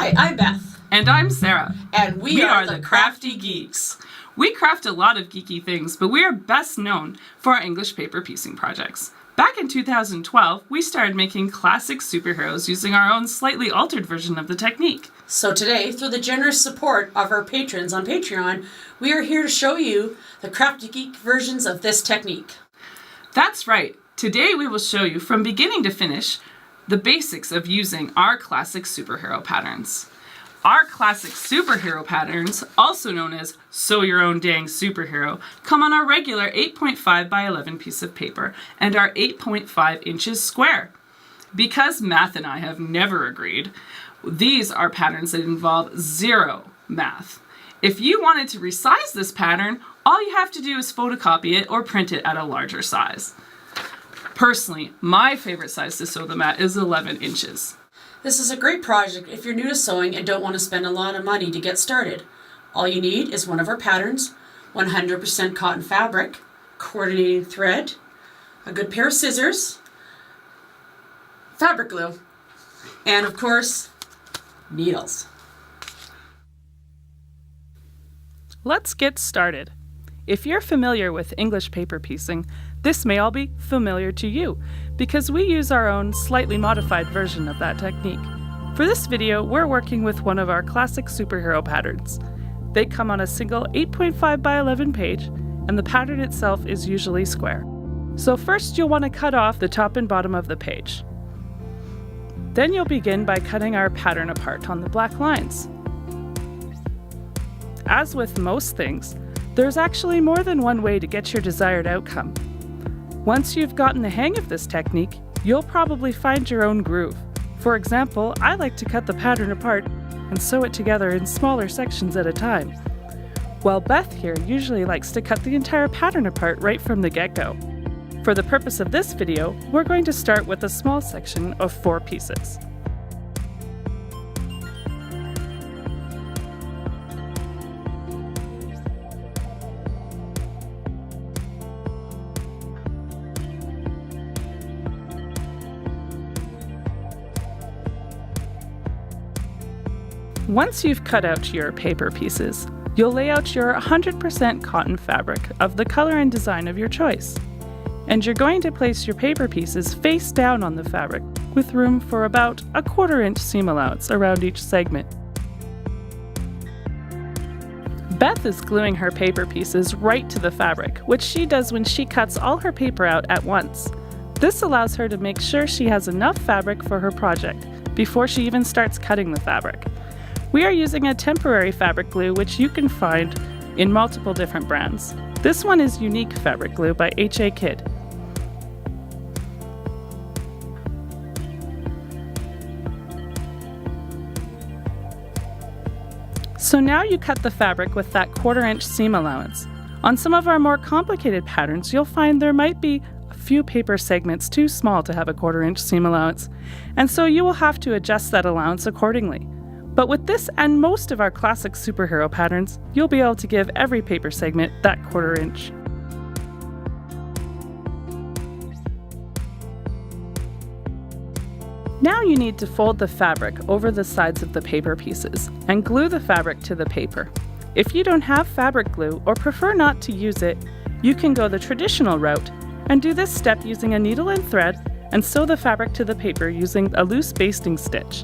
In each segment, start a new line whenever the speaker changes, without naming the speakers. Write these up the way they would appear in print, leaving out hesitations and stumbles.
Hi, I'm Beth.
And I'm Sarah.
And we are the
Crafty Geeks. We craft a lot of geeky things, but we are best known for our English paper piecing projects. Back in 2012, we started making classic superheroes using our own slightly altered version of the technique.
So today, through the generous support of our patrons on Patreon, we are here to show you the Crafty Geek versions of this technique.
That's right. Today we will show you from beginning to finish the basics of using our classic superhero patterns. Our classic superhero patterns, also known as Sew Your Own Dang Superhero, come on our regular 8.5 by 11 piece of paper and are 8.5 inches square. Because math and I have never agreed, these are patterns that involve zero math. If you wanted to resize this pattern, all you have to do is photocopy it or print it at a larger size. Personally, my favorite size to sew them at is 11 inches.
This is a great project if you're new to sewing and don't want to spend a lot of money to get started. All you need is one of our patterns, 100% cotton fabric, coordinating thread, a good pair of scissors, fabric glue, and of course, needles.
Let's get started. If you're familiar with English paper piecing, this may all be familiar to you because we use our own slightly modified version of that technique. For this video, we're working with one of our classic superhero patterns. They come on a single 8.5 by 11 page, and the pattern itself is usually square. So first you'll want to cut off the top and bottom of the page. Then you'll begin by cutting our pattern apart on the black lines. As with most things, there's actually more than one way to get your desired outcome. Once you've gotten the hang of this technique, you'll probably find your own groove. For example, I like to cut the pattern apart and sew it together in smaller sections at a time, while Beth here usually likes to cut the entire pattern apart right from the get-go. For the purpose of this video, we're going to start with a small section of 4 pieces. Once you've cut out your paper pieces, you'll lay out your 100% cotton fabric of the color and design of your choice. And you're going to place your paper pieces face down on the fabric with room for about a 1/4 inch seam allowance around each segment. Beth is gluing her paper pieces right to the fabric, which she does when she cuts all her paper out at once. This allows her to make sure she has enough fabric for her project before she even starts cutting the fabric. We are using a temporary fabric glue which you can find in multiple different brands. This one is Unique Fabric Glue by H.A. Kidd. So now you cut the fabric with that 1/4 inch seam allowance. On some of our more complicated patterns, you'll find there might be a few paper segments too small to have a 1/4 inch seam allowance, and so you will have to adjust that allowance accordingly. But with this and most of our classic superhero patterns, you'll be able to give every paper segment that 1/4 inch. Now you need to fold the fabric over the sides of the paper pieces and glue the fabric to the paper. If you don't have fabric glue or prefer not to use it, you can go the traditional route and do this step using a needle and thread and sew the fabric to the paper using a loose basting stitch.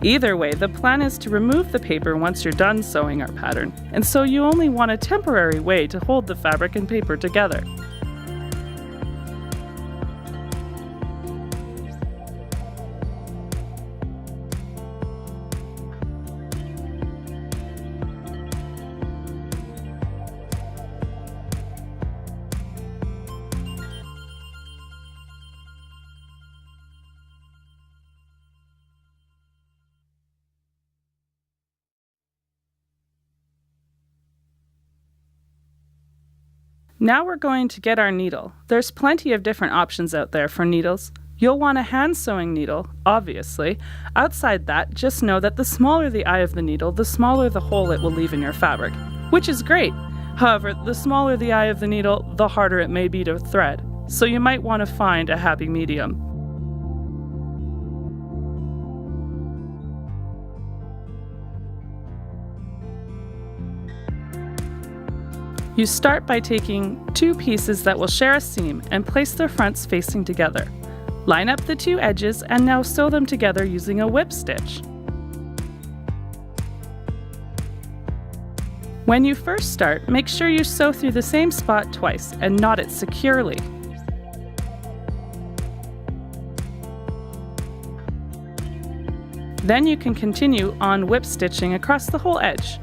Either way, the plan is to remove the paper once you're done sewing our pattern, and so you only want a temporary way to hold the fabric and paper together. Now we're going to get our needle. There's plenty of different options out there for needles. You'll want a hand sewing needle, obviously. Outside that, just know that the smaller the eye of the needle, the smaller the hole it will leave in your fabric, which is great. However, the smaller the eye of the needle, the harder it may be to thread, so you might want to find a happy medium. You start by taking two pieces that will share a seam and place their fronts facing together. Line up the two edges and now sew them together using a whip stitch. When you first start, make sure you sew through the same spot twice and knot it securely. Then you can continue on whip stitching across the whole edge.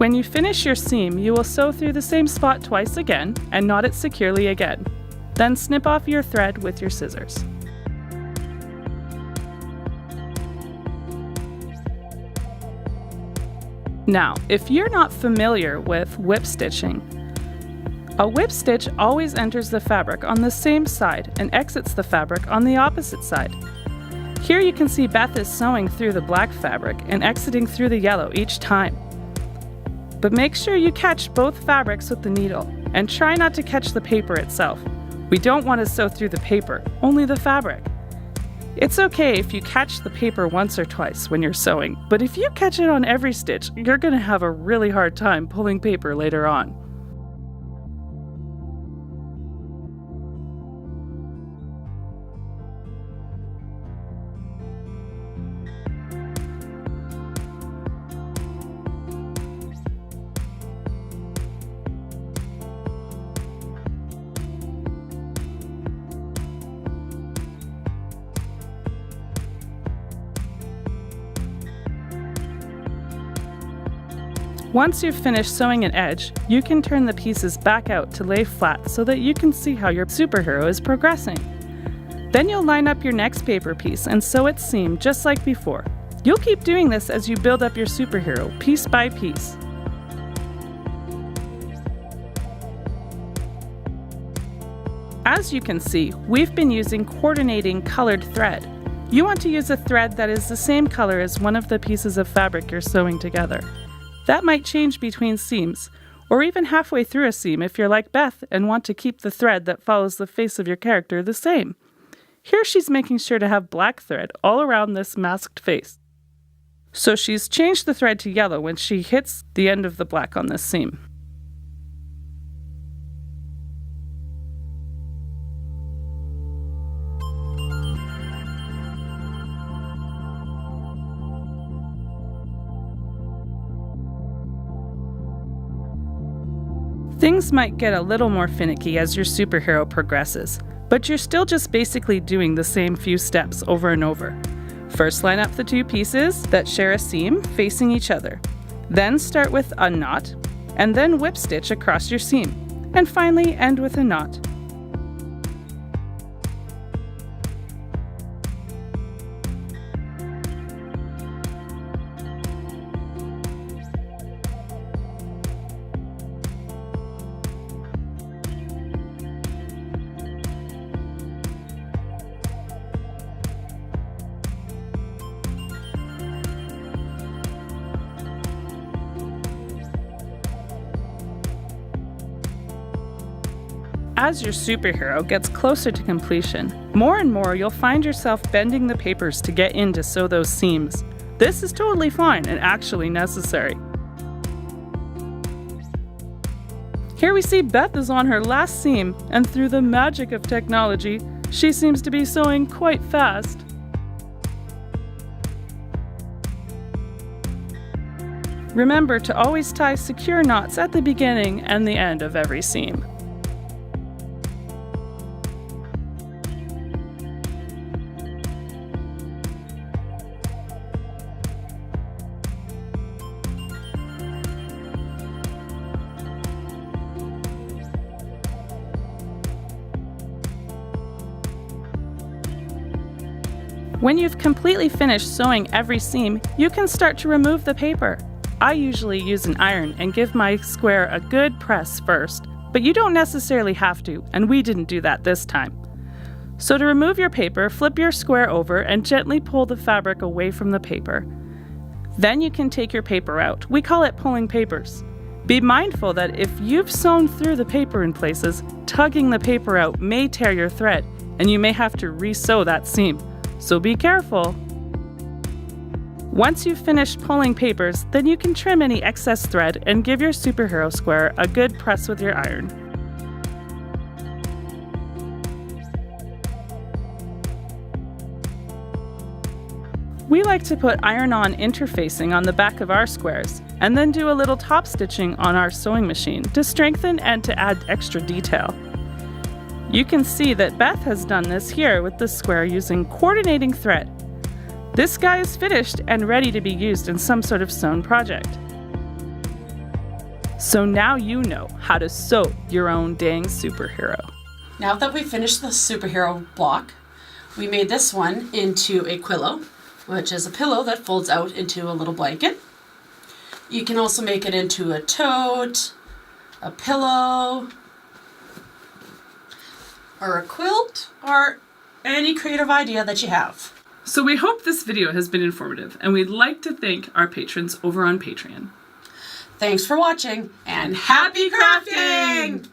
When you finish your seam, you will sew through the same spot twice again and knot it securely again. Then snip off your thread with your scissors. Now, if you're not familiar with whip stitching, a whip stitch always enters the fabric on the same side and exits the fabric on the opposite side. Here you can see Beth is sewing through the black fabric and exiting through the yellow each time. But make sure you catch both fabrics with the needle and try not to catch the paper itself. We don't want to sew through the paper, only the fabric. It's okay if you catch the paper once or twice when you're sewing, but if you catch it on every stitch, you're going to have a really hard time pulling paper later on. Once you've finished sewing an edge, you can turn the pieces back out to lay flat so that you can see how your superhero is progressing. Then you'll line up your next paper piece and sew its seam just like before. You'll keep doing this as you build up your superhero piece by piece. As you can see, we've been using coordinating colored thread. You want to use a thread that is the same color as one of the pieces of fabric you're sewing together. That might change between seams, or even halfway through a seam if you're like Beth and want to keep the thread that follows the face of your character the same. Here she's making sure to have black thread all around this masked face. So she's changed the thread to yellow when she hits the end of the black on this seam. Things might get a little more finicky as your superhero progresses, but you're still just basically doing the same few steps over and over. First, line up the two pieces that share a seam facing each other. Then start with a knot, and then whip stitch across your seam. And finally, end with a knot. As your superhero gets closer to completion, more and more you'll find yourself bending the papers to get in to sew those seams. This is totally fine and actually necessary. Here we see Beth is on her last seam, and through the magic of technology, she seems to be sewing quite fast. Remember to always tie secure knots at the beginning and the end of every seam. When you've completely finished sewing every seam, you can start to remove the paper. I usually use an iron and give my square a good press first. but you don't necessarily have to, and we didn't do that this time. So to remove your paper, flip your square over and gently pull the fabric away from the paper. Then you can take your paper out. We call it pulling papers. Be mindful that if you've sewn through the paper in places, tugging the paper out may tear your thread, and you may have to re-sew that seam. So be careful. Once you've finished pulling papers, then you can trim any excess thread and give your superhero square a good press with your iron. We like to put iron-on interfacing on the back of our squares, and then do a little top stitching on our sewing machine to strengthen and to add extra detail. You can see that Beth has done this here with the square using coordinating thread. This guy is finished and ready to be used in some sort of sewn project. So now you know how to sew your own dang superhero.
Now that we finished the superhero block, we made this one into a quillo, which is a pillow that folds out into a little blanket. You can also make it into a tote, a pillow, or a quilt, or any creative idea that you have.
So we hope this video has been informative, and we'd like to thank our patrons over on Patreon.
Thanks for watching, and happy crafting!